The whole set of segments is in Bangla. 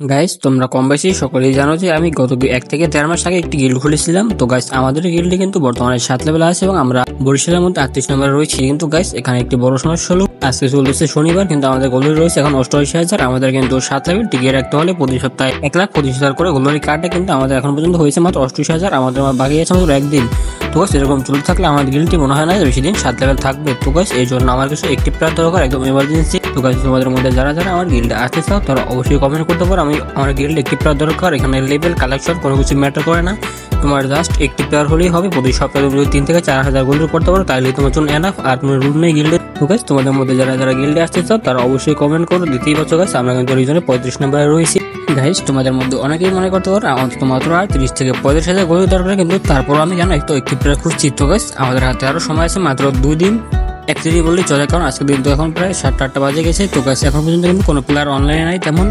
গাইস, তোমরা কম বেশি সকলেই জানো যে আমি গত 1 থেকে 1.5 মাস আগে একটি গিল্ড খুলেছিলাম। তো গাইস, আমাদের গিল্ডে কিন্তু বর্তমানে 7 লেভেল আছে এবং আমরা বরিশালের মধ্যে 38 নম্বরে রয়েছি। কিন্তু গাইস, এখানে একটি বড় সমস্যা হলো আজকে চলতেছে শনিবার, কিন্তু আমাদের গোল্ডারি রয়েছে এখন 88,000। আমাদের কিন্তু 7 লেভেল টিকিয়ে রাখতে হলে প্রতি সপ্তাহে 1,25,000 করে গোল্ডারি কার্ডটা কিন্তু আমাদের এখন পর্যন্ত হয়েছে মাত্র 88,000। আমাদের বাকি আছে মাত্র একদিন। তো গাইস, এরকম চলতে থাকলে আমাদের গিল্ডটি মনে হয় না বেশি দিন 7 লেভেল থাকবে। তো গাইস, এই জন্য আমার কিছু একটি প্লেয়ার দরকার, একদম এমার্জেন্সি। তো গাইস, তোমাদের মধ্যে যারা যারা আমার গিল্ডে আসতে চাও তারা অবশ্যই কমেন্ট করতে পারো। আমি আমার গিল্ডে একটি প্লেয়ার দরকার। এখানে লেভেল কালেকশন কোনো কিছু ম্যাটার করে না, তোমার জাস্ট একটি প্লেয়ার হলেই হবে। প্রতি সপ্তাহে তুমি 3 থেকে 4,000 গোল্ড করতে পারো, তাহলে তোমার জন্য এনাফ। আর কোনো রুল নেই গিল্ডে। তো গাইস, তোমাদের মধ্যে যারা যারা গিল্ডে আসতে চাও তারা অবশ্যই কমেন্ট করো। দিতেই পারছো গাইস, আমরা কিন্তু রিজনে 35 নম্বরে রয়েছি। গাইস, তোমাদের মধ্যে অনেকেই মনে করতে পারো অন্তত মাত্র আর 30 থেকে 35,000 গোল্ড দরকার, কিন্তু তারপর আমি জানো একটু একটি প্লেয়ার খুঁজছি। তো গাইস, আমাদের হাতে আরো সময় আছে মাত্র 2 দিন, একচুয়ালি বললেই চলে, কারণ আজকের দিন তো এখন প্রায় 7টা বাজে গেছে। তো গাইস, এখন পর্যন্ত কিন্তু কোনো প্লেয়ার অনলাইনে নাই তেমন।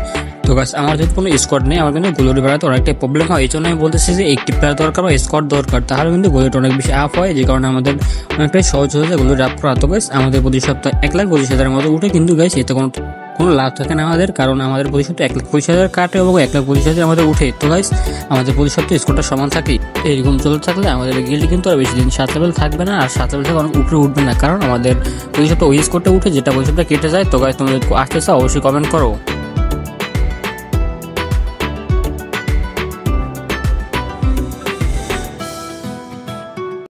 তো গাইস, আমার যেহেতু কোনো স্কোয়াড নেই, আমার কিন্তু গোল্ডারি বাড়াতে অনেকটাই প্রবলেম হয়। এই জন্য আমি বলতেছি যে একটি প্লেয়ার দরকার বা স্কোয়াড দরকার, তাহলে কিন্তু গোল্ডারি অনেক বেশি আপ হয়, যে কারণে আমাদের অনেকটাই সহজ হয়ে যায় গোল্ডারি আপ করা। তো গাইস, আমাদের প্রতি সপ্তাহে 1,25,000 মতো উঠে, কিন্তু গাইস এতে কোনো লাভ থাকে না আমাদের, কারণ আমাদের প্রতি সপ্তাহে 1,25,000 কাটে এবং 1,25,000 আমাদের উঠে। তো গাইস, আমাদের প্রতি সপ্তাহে স্কোরটা সমান থাকে। এরকম চলতে থাকলে আমাদের গিল্ডে কিন্তু আর বেশি দিন 7 লেভেল থাকবে না, আর 7 লেভেল থেকে অনেক উপরে উঠবে না, কারণ আমাদের প্রতি সপ্তাহে ওই স্কোরটা উঠে যেটা প্রতি সপ্তাহে কেটে যায়। তো গাইস, তোমরা আসতে চাও অবশ্যই কমেন্ট করো।